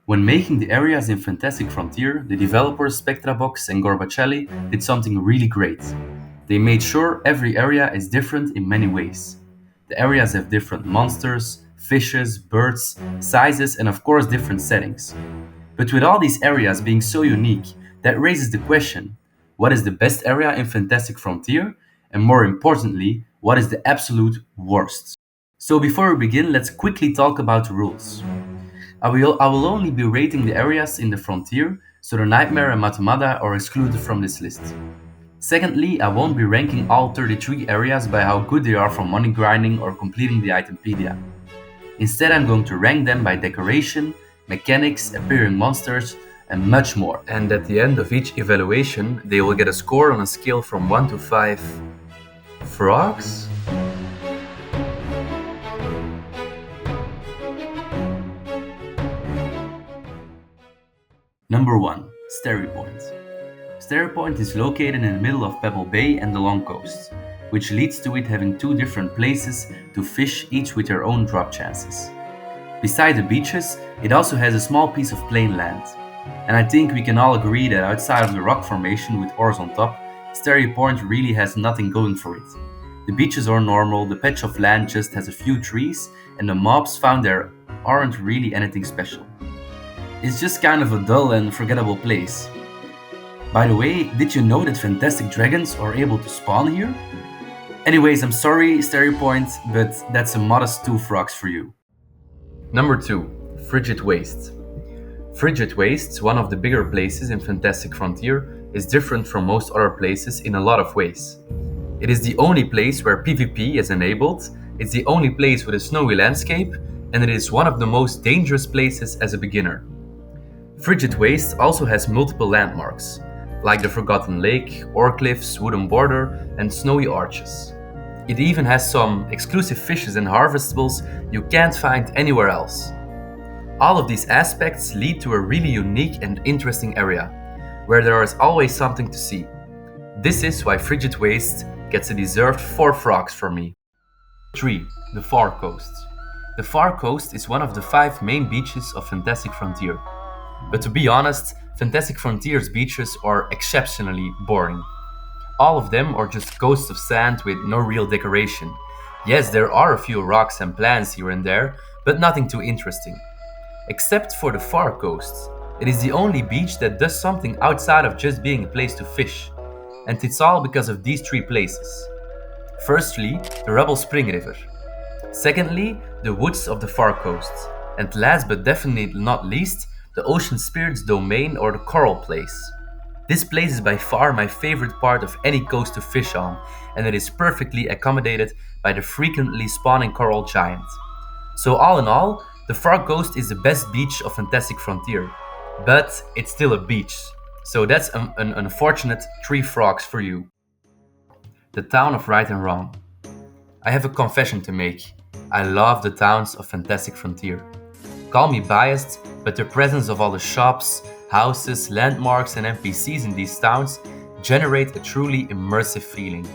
When making the areas in Fantastic Frontier, the developers Spectrabox and Gorbacelli did something really great. They made sure every area is different in many ways. The areas have different monsters, fishes, birds, sizes, and of course different settings. But with all these areas being so unique, that raises the question, what is the best area in Fantastic Frontier? And more importantly, what is the absolute worst? So before we begin, let's quickly talk about the rules. I will only be rating the areas in the frontier, so the Nightmare and Matamada are excluded from this list. Secondly, I won't be ranking all 33 areas by how good they are for money grinding or completing the Itempedia. Instead, I'm going to rank them by decoration, mechanics, appearing monsters, and much more. And at the end of each evaluation, they will get a score on a scale from 1 to 5 frogs. Number 1. Starry Point. Starry Point is located in the middle of Pebble Bay and the Long Coast, which leads to it having two different places to fish, each with their own drop chances. Beside the beaches, it also has a small piece of plain land. And I think we can all agree that outside of the rock formation with oars on top, Starry Point really has nothing going for it. The beaches are normal, the patch of land just has a few trees, and the mobs found there aren't really anything special. It's just kind of a dull and forgettable place. By the way, did you know that fantastic dragons are able to spawn here? Anyways, I'm sorry, Starry Point, but that's a modest 2 frogs for you. Number 2. Frigid Waste. Frigid Waste, one of the bigger places in Fantastic Frontier, is different from most other places in a lot of ways. It is the only place where PvP is enabled, it's the only place with a snowy landscape, and it is one of the most dangerous places as a beginner. Frigid Waste also has multiple landmarks, like the Forgotten Lake, ore cliffs, wooden border, and snowy arches. It even has some exclusive fishes and harvestables you can't find anywhere else. All of these aspects lead to a really unique and interesting area, where there is always something to see. This is why Frigid Waste gets a deserved 4 frogs from me. 3. The Far Coast. The Far Coast is one of the 5 main beaches of Fantastic Frontier. But to be honest, Fantastic Frontier's beaches are exceptionally boring. All of them are just ghosts of sand with no real decoration. Yes, there are a few rocks and plants here and there, but nothing too interesting. Except for the Far Coast. It is the only beach that does something outside of just being a place to fish. And it's all because of these 3 places. Firstly, the Rebel Spring River. Secondly, the woods of the Far Coast. And last but definitely not least, the Ocean Spirit's domain or the Coral Place. This place is by far my favorite part of any coast to fish on, and it is perfectly accommodated by the frequently spawning coral giant. So all in all, the Far Coast is the best beach of Fantastic Frontier, but it's still a beach, so that's an unfortunate 3 frogs for you. The Town of Right and Wrong. I have a confession to make. I love the towns of Fantastic Frontier. Call me biased, but the presence of all the shops, houses, landmarks, and NPCs in these towns generate a truly immersive feeling,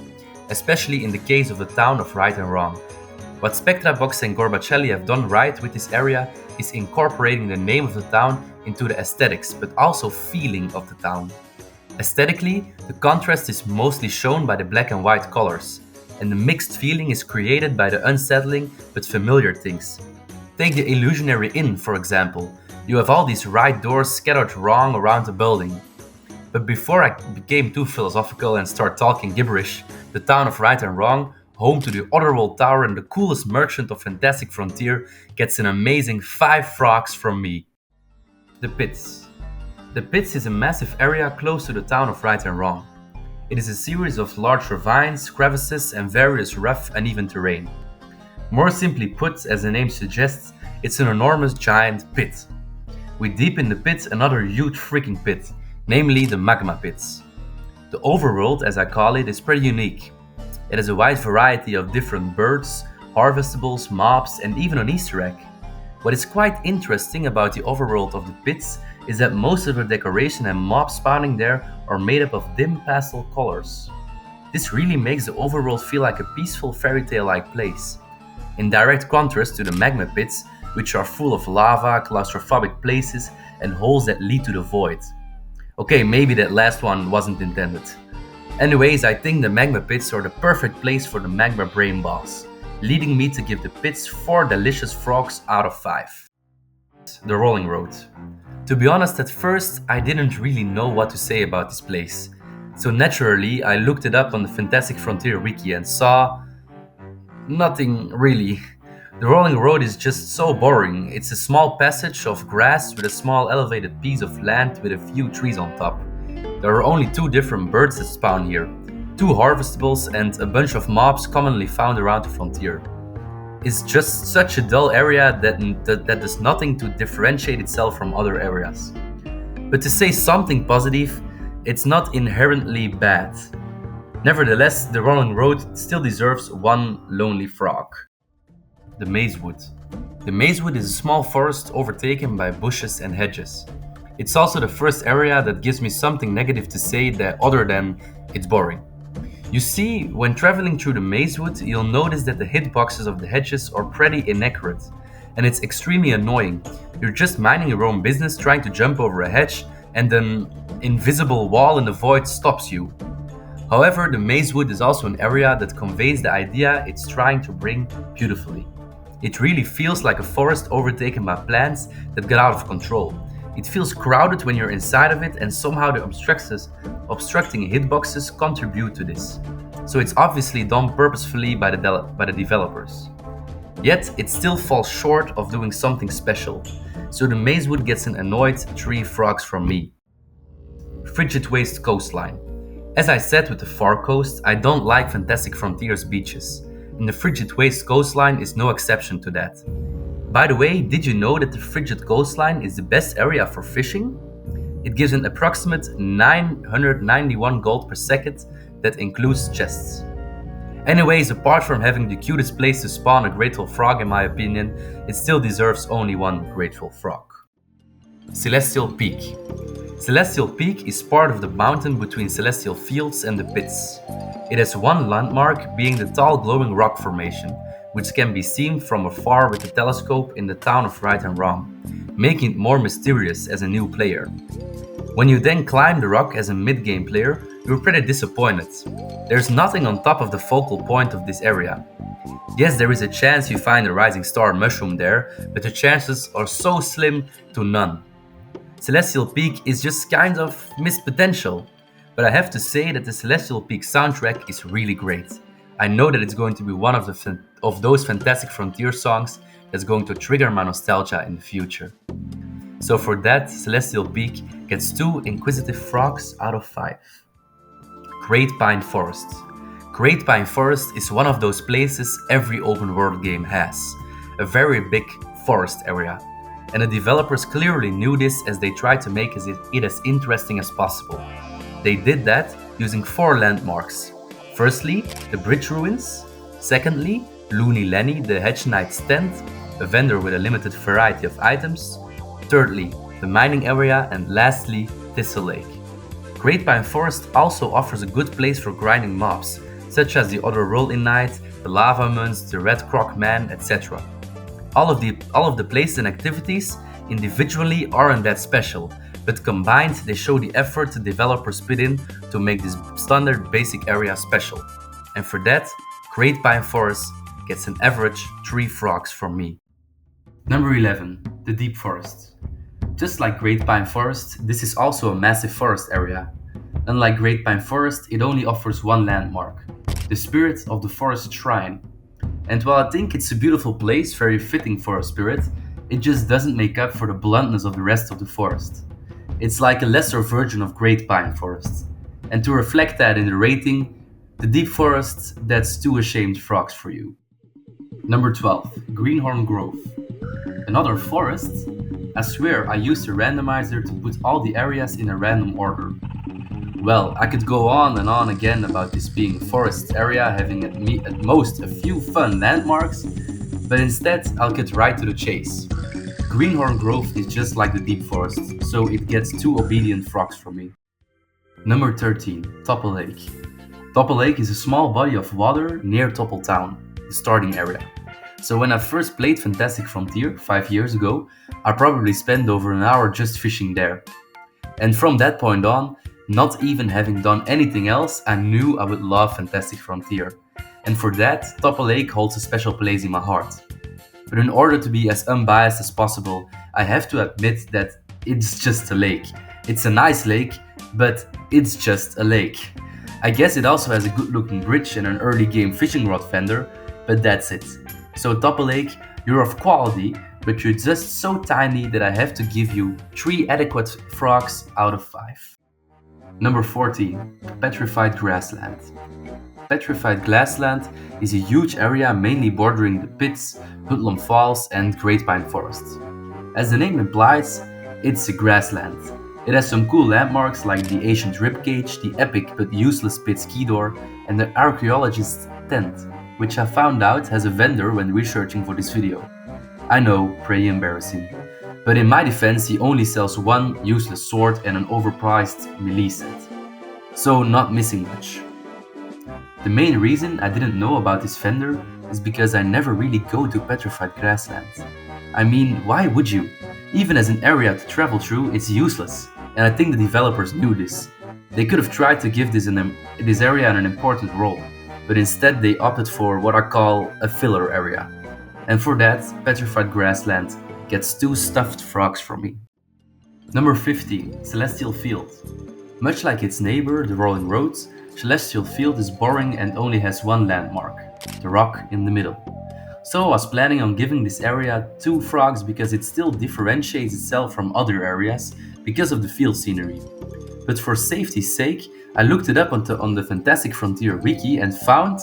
especially in the case of the Town of Right and Wrong. What Spectrabox and Gorbacelli have done right with this area is incorporating the name of the town into the aesthetics, but also feeling of the town. Aesthetically, the contrast is mostly shown by the black and white colors, and the mixed feeling is created by the unsettling but familiar things. Take the Illusionary Inn, for example. You have all these right doors scattered wrong around the building. But before I became too philosophical and start talking gibberish, the Town of Right and Wrong, home to the Otherworld Tower and the coolest merchant of Fantastic Frontier, gets an amazing 5 frogs from me. The Pits. The Pits is a massive area close to the Town of Right and Wrong. It is a series of large ravines, crevices, and various rough, uneven terrain. More simply put, as the name suggests, it's an enormous giant pit. With deep in the pit another huge freaking pit, namely the Magma Pits. The overworld, as I call it, is pretty unique. It has a wide variety of different birds, harvestables, mobs, and even an Easter egg. What is quite interesting about the overworld of the pits is that most of the decoration and mobs spawning there are made up of dim pastel colors. This really makes the overworld feel like a peaceful fairy tale-like place. In direct contrast to the magma pits, which are full of lava, claustrophobic places, and holes that lead to the void. Okay, maybe that last one wasn't intended. Anyways, I think the magma pits are the perfect place for the magma brain boss, leading me to give the pits 4 delicious frogs out of 5. The Rolling Road. To be honest, at first I didn't really know what to say about this place. So naturally, I looked it up on the Fantastic Frontier wiki and saw nothing really. The Rolling Road is just so boring. It's a small passage of grass with a small elevated piece of land with a few trees on top. There are only 2 different birds that spawn here, 2 harvestables and a bunch of mobs commonly found around the frontier. It's just such a dull area that does nothing to differentiate itself from other areas. But to say something positive, it's not inherently bad. Nevertheless, the Rolling Road still deserves 1 lonely frog. The Mazewood. The Mazewood is a small forest overtaken by bushes and hedges. It's also the first area that gives me something negative to say that other than it's boring. You see, when traveling through the Mazewood, you'll notice that the hitboxes of the hedges are pretty inaccurate, and it's extremely annoying. You're just minding your own business trying to jump over a hedge, and an invisible wall in the void stops you. However, the Mazewood is also an area that conveys the idea it's trying to bring beautifully. It really feels like a forest overtaken by plants that got out of control. It feels crowded when you're inside of it, and somehow the obstructing hitboxes contribute to this. So it's obviously done purposefully by the developers. Yet, it still falls short of doing something special. So the Mazewood gets an annoyed 3 frogs from me. Frigid Waste Coastline. As I said with the Far Coast, I don't like Fantastic Frontiers beaches, and the Frigid Waste Coastline is no exception to that. By the way, did you know that the Frigid Coastline is the best area for fishing? It gives an approximate 991 gold per second that includes chests. Anyways, apart from having the cutest place to spawn a grateful frog in my opinion, it still deserves only 1 grateful frog. Celestial Peak. Celestial Peak is part of the mountain between Celestial Fields and the Pits. It has 1 landmark, being the tall glowing rock formation, which can be seen from afar with a telescope in the town of Right and Wrong, making it more mysterious as a new player. When you then climb the rock as a mid-game player, you're pretty disappointed. There's nothing on top of the focal point of this area. Yes, there is a chance you find a rising star mushroom there, but the chances are so slim to none. Celestial Peak is just kind of missed potential, but I have to say that the Celestial Peak soundtrack is really great. I know that it's going to be one of those Fantastic Frontier songs that's going to trigger my nostalgia in the future. So for that, Celestial Peak gets 2 Inquisitive Frogs out of 5. Great Pine Forest. Great Pine Forest is one of those places every open world game has. A very big forest area. And the developers clearly knew this as they tried to make it as interesting as possible. They did that using 4 landmarks. Firstly, the bridge ruins. Secondly, Looney Lenny, the Hedge Knight's tent, a vendor with a limited variety of items. Thirdly, the mining area, and lastly, Thistle Lake. Great Pine Forest also offers a good place for grinding mobs, such as the Other Roll-In Knight, the Lava Muns, the Red Croc Man, etc. All of the places and activities individually aren't that special, but combined they show the effort the developers put in to make this standard basic area special. And for that, Great Pine Forest gets an average 3 frogs from me. Number 11, the Deep Forest. Just like Great Pine Forest, this is also a massive forest area. Unlike Great Pine Forest, it only offers 1 landmark, the Spirit of the Forest Shrine. And while I think it's a beautiful place, very fitting for a spirit, it just doesn't make up for the bluntness of the rest of the forest. It's like a lesser version of Great Pine Forest. And to reflect that in the rating, the Deep Forest, that's 2 ashamed frogs for you. Number 12, Greenhorn Grove. Another forest? I swear I used a randomizer to put all the areas in a random order. Well, I could go on and on again about this being a forest area having at most a few fun landmarks, but instead I'll get right to the chase. Greenhorn Grove is just like the Deep Forest, so it gets 2 obedient frogs from me. Number 13, Topple Lake. Topple Lake is a small body of water near Topple Town, the starting area. So when I first played Fantastic Frontier 5 years ago, I probably spent over an hour just fishing there. And from that point on, not even having done anything else, I knew I would love Fantastic Frontier. And for that, Topper Lake holds a special place in my heart. But in order to be as unbiased as possible, I have to admit that it's just a lake. It's a nice lake, but it's just a lake. I guess it also has a good looking bridge and an early game fishing rod vendor, but that's it. So Topper Lake, you're of quality, but you're just so tiny that I have to give you 3 adequate frogs out of 5. Number 14. Petrified Grassland. Petrified Grassland is a huge area mainly bordering the Pits, Hoodlum Falls and Great Pine Forests. As the name implies, it's a grassland. It has some cool landmarks like the ancient ribcage, the epic but useless pit ski door, and the archaeologist's tent, which I found out has a vendor when researching for this video. I know, pretty embarrassing. But in my defense, he only sells one useless sword and an overpriced melee set. So not missing much. The main reason I didn't know about this vendor is because I never really go to Petrified Grassland. I mean, why would you? Even as an area to travel through, it's useless, and I think the developers knew this. They could have tried to give this area an important role, but instead they opted for what I call a filler area. And for that, Petrified Grassland gets 2 stuffed frogs from me. Number 15. Celestial Field. Much like its neighbor, the Rolling Roads, Celestial Field is boring and only has one landmark, the rock in the middle. So I was planning on giving this area 2 frogs because it still differentiates itself from other areas because of the field scenery. But for safety's sake, I looked it up on the Fantastic Frontier wiki and found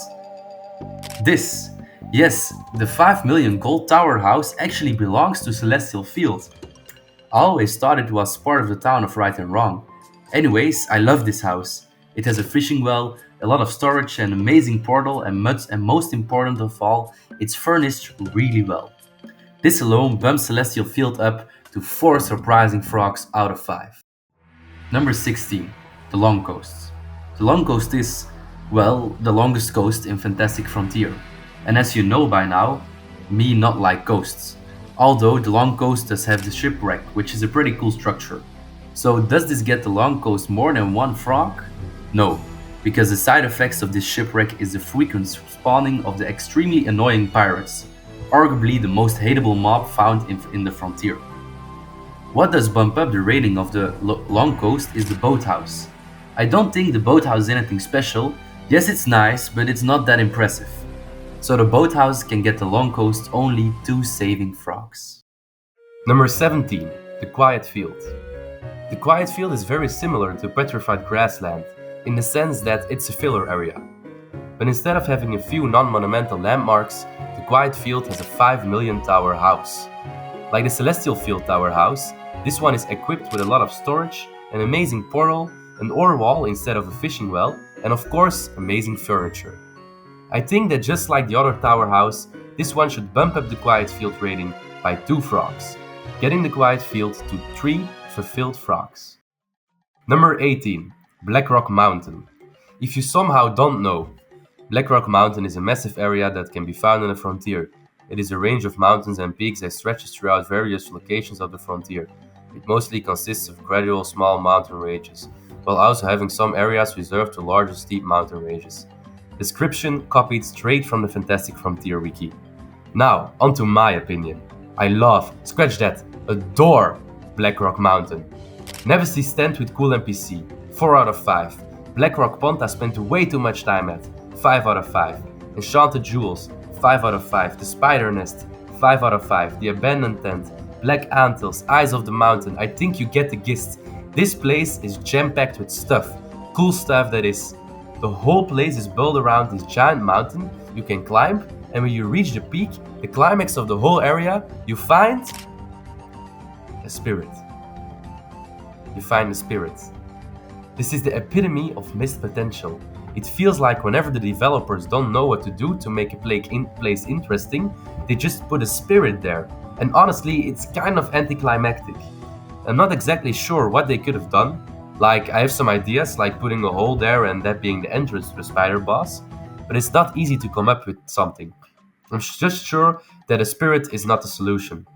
this. Yes, the 5 million gold tower house actually belongs to Celestial Field. I always thought it was part of the town of Right and Wrong. Anyways, I love this house. It has a fishing well, a lot of storage, an amazing portal, and most important of all, it's furnished really well. This alone bumps Celestial Field up to 4 surprising frogs out of 5. Number 16. The Long Coast. The Long Coast is, well, the longest coast in Fantastic Frontier. And as you know by now, me not like coasts. Although the Long Coast does have the shipwreck, which is a pretty cool structure. So does this get the Long Coast more than 1 frog? No, because the side effects of this shipwreck is the frequent spawning of the extremely annoying pirates, arguably the most hateable mob found in the frontier. What does bump up the rating of the Long Coast is the boathouse. I don't think the boathouse is anything special. Yes, it's nice, but it's not that impressive. So the boathouse can get the Long Coast only 2 saving frogs. Number 17. The Quiet Field. The Quiet Field is very similar to Petrified Grassland, in the sense that it's a filler area. But instead of having a few non-monumental landmarks, the Quiet Field has a 5 million tower house. Like the Celestial Field tower house, this one is equipped with a lot of storage, an amazing portal, an ore wall instead of a fishing well, and of course, amazing furniture. I think that just like the other tower house, this one should bump up the Quiet Field rating by 2 frogs, getting the Quiet Field to 3 fulfilled frogs. Number 18. Blackrock Mountain. If you somehow don't know, Blackrock Mountain is a massive area that can be found on the frontier. It is a range of mountains and peaks that stretches throughout various locations of the frontier. It mostly consists of gradual small mountain ranges, while also having some areas reserved to larger steep mountain ranges. Description copied straight from the Fantastic Frontier wiki. Now, onto my opinion. I love, adore Blackrock Mountain. Neversee stand with cool NPC, 4 out of 5. Blackrock Pond I spent way too much time at, 5 out of 5. Enchanted Jewels, 5 out of 5. The Spider Nest, 5 out of 5. The Abandoned Tent, Black Antilles, Eyes of the Mountain. I think you get the gist. This place is jam-packed with stuff. Cool stuff that is. The whole place is built around this giant mountain you can climb, and when you reach the peak, the climax of the whole area, you find a spirit. You find a spirit. This is the epitome of missed potential. It feels like whenever the developers don't know what to do to make a place interesting, they just put a spirit there. And honestly, it's kind of anticlimactic. I'm not exactly sure what they could have done. Like, I have some ideas, like putting a hole there and that being the entrance to the spider boss, but it's not easy to come up with something. I'm just sure that a spirit is not the solution.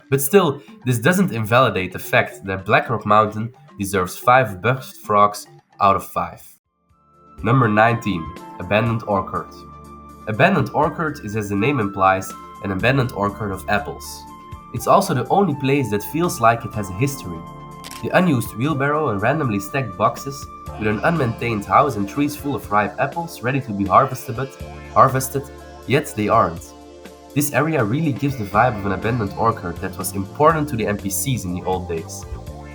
But still, this doesn't invalidate the fact that Blackrock Mountain deserves 5 buffed frogs out of 5. Number 19. Abandoned Orchard. Abandoned Orchard is, as the name implies, an abandoned orchard of apples. It's also the only place that feels like it has a history. The unused wheelbarrow and randomly stacked boxes with an unmaintained house and trees full of ripe apples ready to be harvested, yet they aren't. This area really gives the vibe of an abandoned orchard that was important to the NPCs in the old days.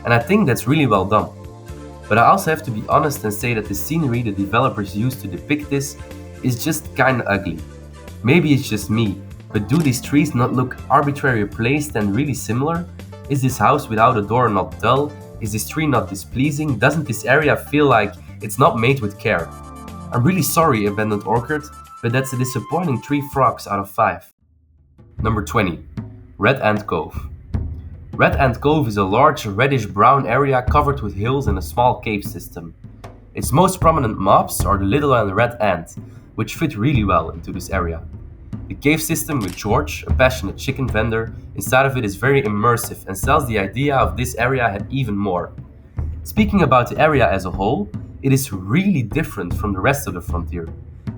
And I think that's really well done. But I also have to be honest and say that the scenery the developers used to depict this is just kinda ugly. Maybe it's just me, but do these trees not look arbitrarily placed and really similar? Is this house without a door not dull? Is this tree not displeasing? Doesn't this area feel like it's not made with care? I'm really sorry, Abandoned Orchard, but that's a disappointing 3 frogs out of 5. Number 20. Red Ant Cove. Red Ant Cove is a large reddish-brown area covered with hills and a small cave system. Its most prominent mobs are the little and red ant, which fit really well into this area. The cave system with George, a passionate chicken vendor, inside of it is very immersive and sells the idea of this area even more. Speaking about the area as a whole, it is really different from the rest of the frontier.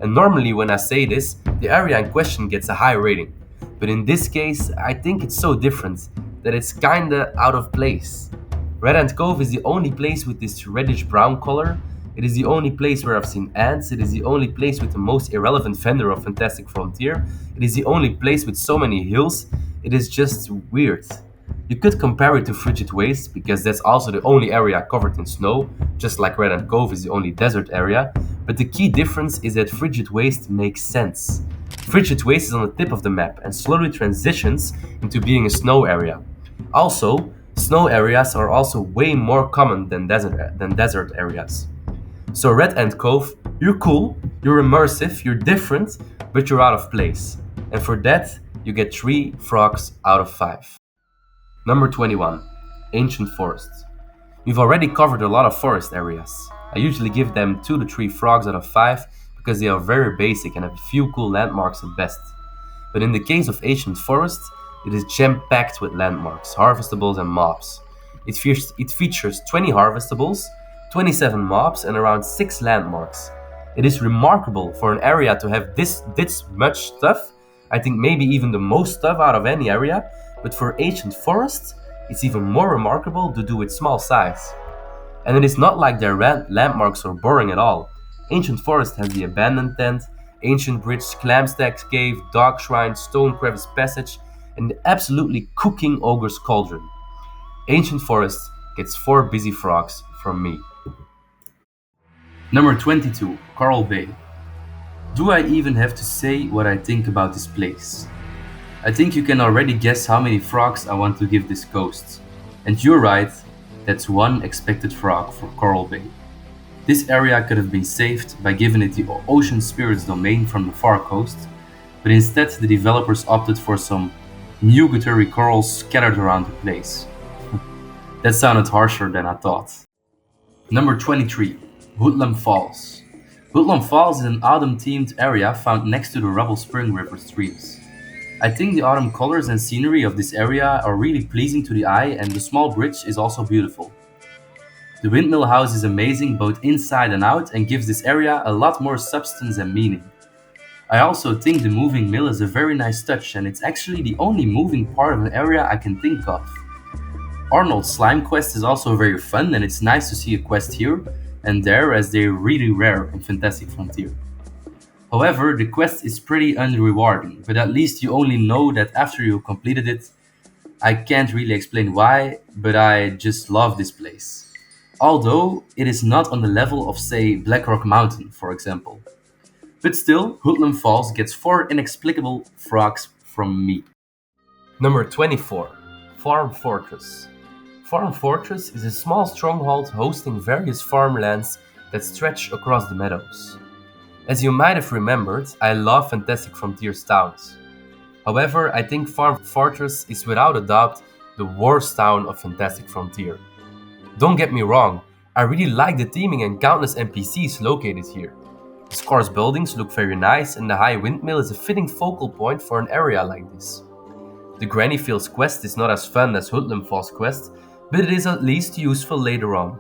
And normally when I say this, the area in question gets a high rating. But in this case, I think it's so different that it's kinda out of place. Red Ant Cove is the only place with this reddish brown color. It is the only place where I've seen ants. It is the only place with the most irrelevant vendor of Fantastic Frontier. It is the only place with so many hills. It is just weird. You could compare it to Frigid Waste because that's also the only area covered in snow, just like Red Ant Cove is the only desert area. But the key difference is that Frigid Waste makes sense. Frigid Waste is on the tip of the map and slowly transitions into being a snow area. Also, snow areas are also way more common than desert areas. So Red Ant Cove, you're cool, you're immersive, you're different, but you're out of place. And for that, you get 3 frogs out of 5. Number 21. Ancient Forests. We've already covered a lot of forest areas. I usually give them 2 to 3 frogs out of 5 because they are very basic and have a few cool landmarks at best. But in the case of Ancient Forest, it is jam-packed with landmarks, harvestables and mobs. It features 20 harvestables, 27 mobs and around 6 landmarks. It is remarkable for an area to have this much stuff. I think maybe even the most stuff out of any area, but for Ancient Forest, it's even more remarkable due to its small size. And it is not like their landmarks are boring at all. Ancient Forest has the Abandoned Tent, Ancient Bridge, Clamstack Cave, Dark Shrine, Stone Crevice Passage, and the absolutely cooking Ogre's Cauldron. Ancient Forest gets 4 busy frogs from me. Number 22. Coral Bay. Do I even have to say what I think about this place? I think you can already guess how many frogs I want to give this coast. And you're right, that's 1 expected frog for Coral Bay. This area could have been saved by giving it the Ocean Spirits domain from the far coast, but instead the developers opted for some nugatory corals scattered around the place. That sounded harsher than I thought. Number 23. Hoodlum Falls. Hoodlum Falls is an autumn-themed area found next to the Rubble Spring River streams. I think the autumn colors and scenery of this area are really pleasing to the eye, and the small bridge is also beautiful. The windmill house is amazing both inside and out and gives this area a lot more substance and meaning. I also think the moving mill is a very nice touch, and it's actually the only moving part of an area I can think of. Arnold's slime quest is also very fun, and it's nice to see a quest here and there as they're really rare in Fantastic Frontier. However, the quest is pretty unrewarding, but at least you only know that after you completed it. I can't really explain why, but I just love this place. Although it is not on the level of, say, Blackrock Mountain, for example. But still, Hoodlum Falls gets 4 inexplicable frogs from me. Number 24. Farm Fortress. Farm Fortress is a small stronghold hosting various farmlands that stretch across the meadows. As you might have remembered, I love Fantastic Frontier's towns. However, I think Farm Fortress is without a doubt the worst town of Fantastic Frontier. Don't get me wrong, I really like the theming and countless NPCs located here. The scarce buildings look very nice, and the high windmill is a fitting focal point for an area like this. The Granny Fields quest is not as fun as Hoodlum Falls quest, but it is at least useful later on.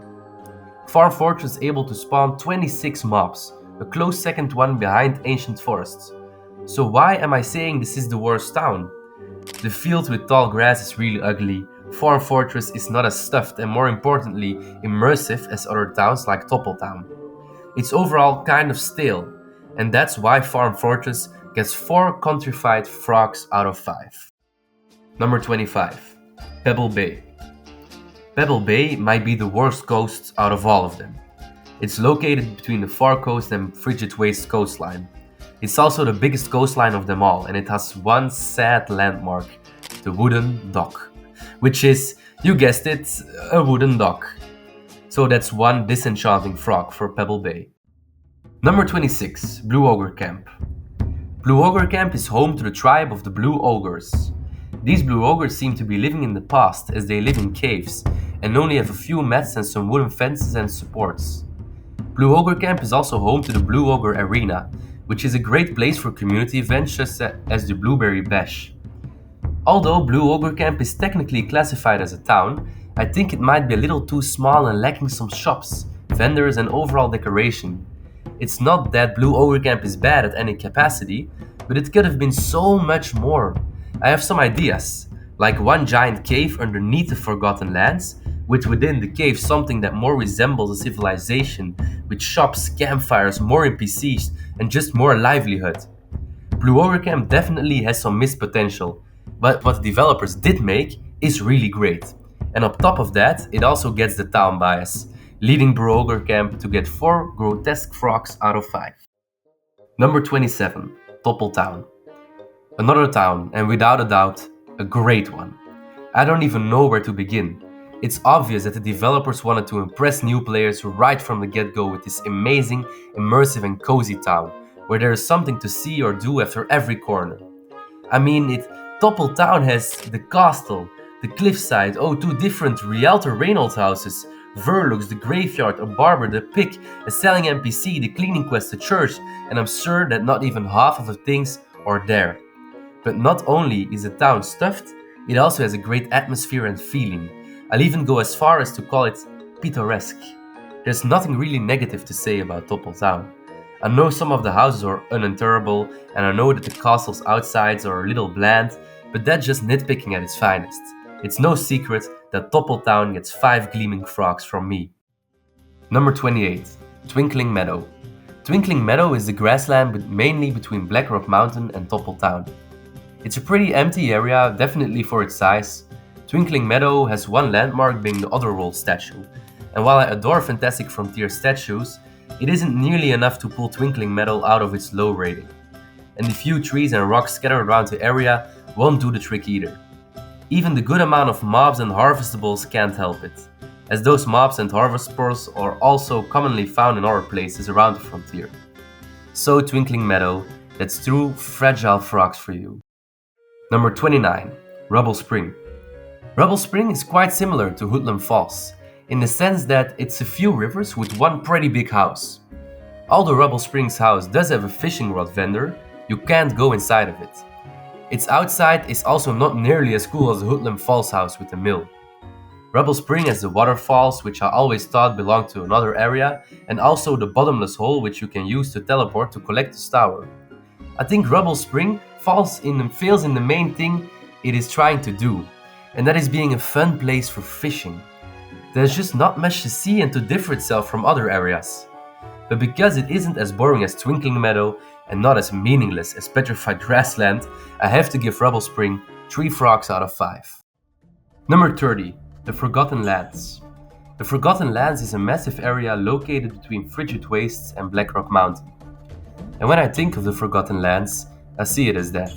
Farm Fortress is able to spawn 26 mobs, a close second one behind Ancient Forests. So why am I saying this is the worst town? The field with tall grass is really ugly, Farm Fortress is not as stuffed and more importantly immersive as other towns like Toppeltown. It's overall kind of stale, and that's why Farm Fortress gets 4 countrified frogs out of 5. Number 25. Pebble Bay. Pebble Bay might be the worst coast out of all of them. It's located between the far coast and Frigid Waste coastline. It's also the biggest coastline of them all, and it has one sad landmark, the wooden dock. Which is, you guessed it, a wooden dock. So that's one disenchanting frog for Pebble Bay. Number 26, Blue Ogre Camp. Blue Ogre Camp is home to the tribe of the Blue Ogres. These Blue Ogres seem to be living in the past as they live in caves and only have a few mats and some wooden fences and supports. Blue Ogre Camp is also home to the Blue Ogre Arena, which is a great place for community events such as the Blueberry Bash. Although Blue Ogre Camp is technically classified as a town, I think it might be a little too small and lacking some shops, vendors and overall decoration. It's not that Blue Ogre Camp is bad at any capacity, but it could have been so much more. I have some ideas, like one giant cave underneath the Forgotten Lands, with within the cave something that more resembles a civilization, with shops, campfires, more NPCs, and just more livelihood. Blue Ogre Camp definitely has some missed potential, but what the developers did make is really great. And on top of that, it also gets the town bias, leading Blue Ogre Camp to get 4 grotesque frogs out of 5. Number 27, Toppeltown. Another town, and without a doubt, a great one. I don't even know where to begin. It's obvious that the developers wanted to impress new players right from the get-go with this amazing, immersive and cozy town, where there is something to see or do after every corner. I mean, Toppeltown has the castle, the cliffside, 2 different Rialto Reynolds houses, Verlux, the graveyard, a barber, the pig, a selling NPC, the cleaning quest, the church, and I'm sure that not even half of the things are there. But not only is the town stuffed, it also has a great atmosphere and feeling. I'll even go as far as to call it pittoresque. There's nothing really negative to say about Toppeltown. I know some of the houses are unenterable, and I know that the castle's outsides are a little bland, but that's just nitpicking at its finest. It's no secret that Toppeltown gets 5 gleaming frogs from me. Number 28, Twinkling Meadow. Twinkling Meadow is the grassland mainly between Blackrock Mountain and Toppeltown. It's a pretty empty area, definitely for its size. Twinkling Meadow has one landmark being the Otherworld statue, and while I adore Fantastic Frontier statues, it isn't nearly enough to pull Twinkling Meadow out of its low rating. And the few trees and rocks scattered around the area won't do the trick either. Even the good amount of mobs and harvestables can't help it, as those mobs and harvest pearls are also commonly found in other places around the frontier. So Twinkling Meadow, that's true fragile frogs for you. Number 29, Rubble Spring. Rubble Spring is quite similar to Hoodlum Falls, in the sense that it's a few rivers with one pretty big house. Although Rubble Spring's house does have a fishing rod vendor, you can't go inside of it. Its outside is also not nearly as cool as the Hoodlum Falls house with the mill. Rubble Spring has the waterfalls, which I always thought belonged to another area, and also the bottomless hole which you can use to teleport to Collector's Tower. I think Rubble Spring fails in the main thing it is trying to do, and that is being a fun place for fishing. There's just not much to see and to differ itself from other areas. But because it isn't as boring as Twinkling Meadow and not as meaningless as Petrified Grassland, I have to give Rubble Spring 3 frogs out of 5. Number 30, the Forgotten Lands. The Forgotten Lands is a massive area located between Frigid Wastes and Blackrock Mountain. And when I think of the Forgotten Lands, I see it as that.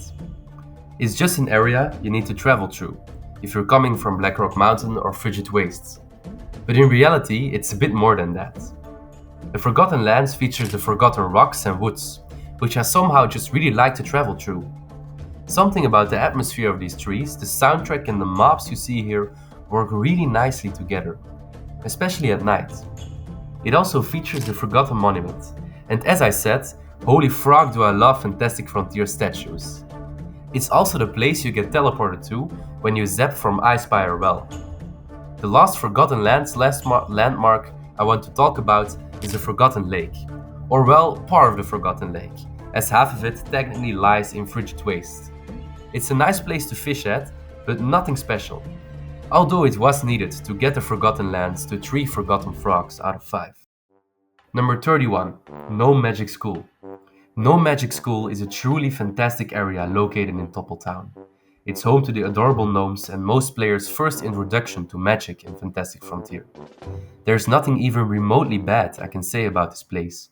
It's just an area you need to travel through, if you're coming from Blackrock Mountain or Frigid Wastes. But in reality, it's a bit more than that. The Forgotten Lands features the Forgotten Rocks and Woods, which I somehow just really like to travel through. Something about the atmosphere of these trees, the soundtrack and the mobs you see here work really nicely together, especially at night. It also features the Forgotten Monument, And as I said, holy frog do I love Fantastic Frontier statues. It's also the place you get teleported to when you zap from Icespire Well. The last Forgotten Lands landmark I want to talk about is the Forgotten Lake, or well, part of the Forgotten Lake, as half of it technically lies in Frigid Waste. It's a nice place to fish at, but nothing special, although it was needed to get the Forgotten Lands to 3 Forgotten Frogs out of 5. Number 31. Gnome Magic School. Gnome Magic School is a truly fantastic area located in Toppletown. It's home to the adorable gnomes and most players' first introduction to magic in Fantastic Frontier. There's nothing even remotely bad I can say about this place.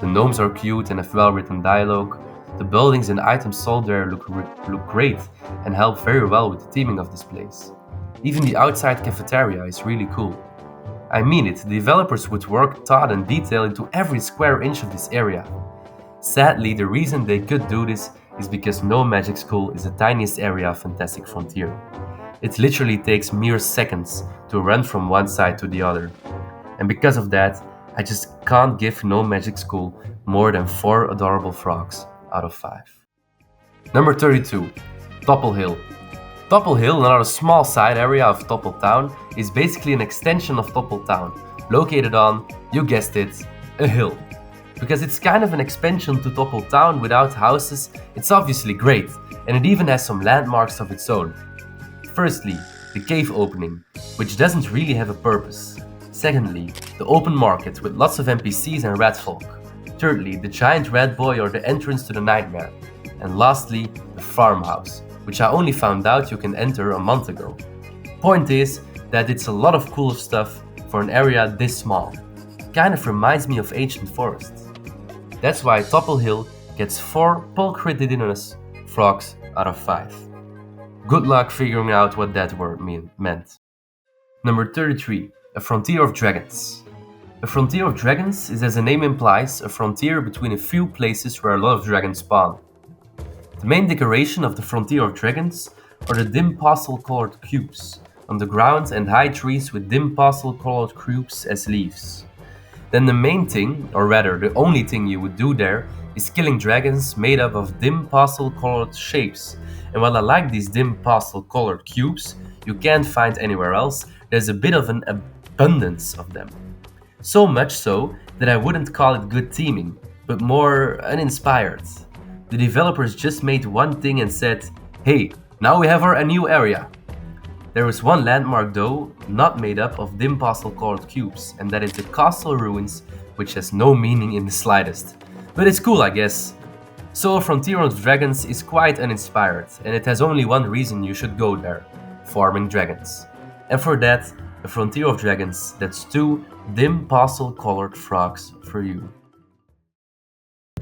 The gnomes are cute and have well-written dialogue. The buildings and items sold there look great and help very well with the theming of this place. Even the outside cafeteria is really cool. I mean it, the developers would work thought and detail into every square inch of this area. Sadly, the reason they could do this is because Gnome Magic School is the tiniest area of Fantastic Frontier. It literally takes mere seconds to run from one side to the other. And because of that, I just can't give Gnome Magic School more than 4 adorable frogs out of 5. Number 32. Topple Hill. Topple Hill, another small side area of Toppletown, is basically an extension of Toppletown, located on, you guessed it, a hill. Because it's kind of an expansion to Toppletown without houses, it's obviously great, and it even has some landmarks of its own. Firstly, the cave opening, which doesn't really have a purpose. Secondly, the open market with lots of NPCs and rat folk. Thirdly, the giant rat boy or the entrance to the nightmare. And lastly, the farmhouse, which I only found out you can enter a month ago. Point is that it's a lot of cool stuff for an area this small. Kind of reminds me of Ancient Forest. That's why Topple Hill gets 4 Pulchritudinous frogs out of 5. Good luck figuring out what that word meant. Number 33. A Frontier of Dragons. A Frontier of Dragons is, as the name implies, a frontier between a few places where a lot of dragons spawn. The main decoration of the Frontier of Dragons are the dim pastel-colored cubes on the ground and high trees with dim pastel-colored cubes as leaves. Then the main thing, or rather the only thing you would do there, is killing dragons made up of dim pastel-colored shapes. And while I like these dim pastel-colored cubes you can't find anywhere else, there's a bit of an abundance of them. So much so that I wouldn't call it good theming, but more uninspired. The developers just made one thing and said, hey, now we have a new area. There is one landmark though, not made up of dim pastel-colored cubes, and that is the castle ruins, which has no meaning in the slightest. But it's cool, I guess. So a Frontier of Dragons is quite uninspired, and it has only one reason you should go there: farming dragons. And for that, a Frontier of Dragons, that's 2 dim pastel-colored frogs for you.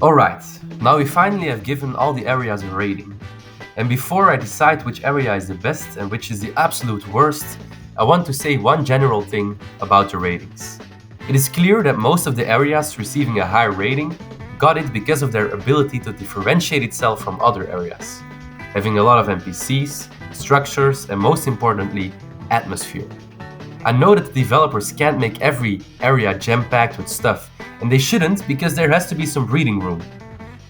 Alright, now we finally have given all the areas a rating. And before I decide which area is the best and which is the absolute worst, I want to say one general thing about the ratings. It is clear that most of the areas receiving a high rating got it because of their ability to differentiate itself from other areas, having a lot of NPCs, structures, and most importantly, atmosphere. I know that the developers can't make every area jam-packed with stuff, and they shouldn't because there has to be some breathing room.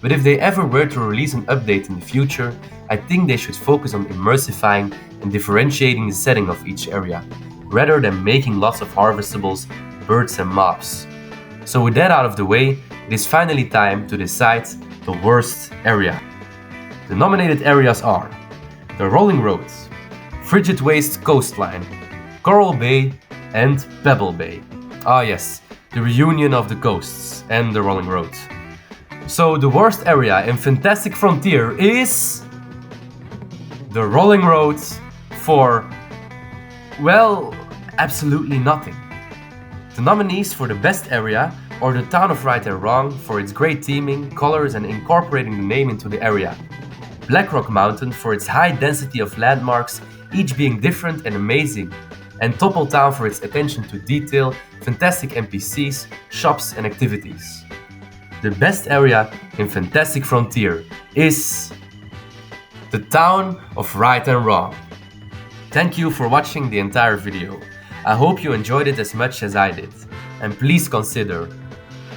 But if they ever were to release an update in the future, I think they should focus on immersifying and differentiating the setting of each area, rather than making lots of harvestables, birds and mobs. So with that out of the way, it is finally time to decide the worst area. The nominated areas are the Rolling Roads, Frigid Waste Coastline, Coral Bay and Pebble Bay. Ah yes, the reunion of the coasts and the Rolling Roads. So the worst area in Fantastic Frontier is the Rolling Roads for, well, absolutely nothing. The nominees for the best area are the Town of Right and Wrong for its great theming, colors and incorporating the name into the area. Blackrock Mountain for its high density of landmarks, each being different and amazing. And Toppletown for its attention to detail, fantastic NPCs, shops and activities. The best area in Fantastic Frontier is the Town of Right and Wrong. Thank you for watching the entire video. I hope you enjoyed it as much as I did. And please consider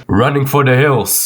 running for the hills.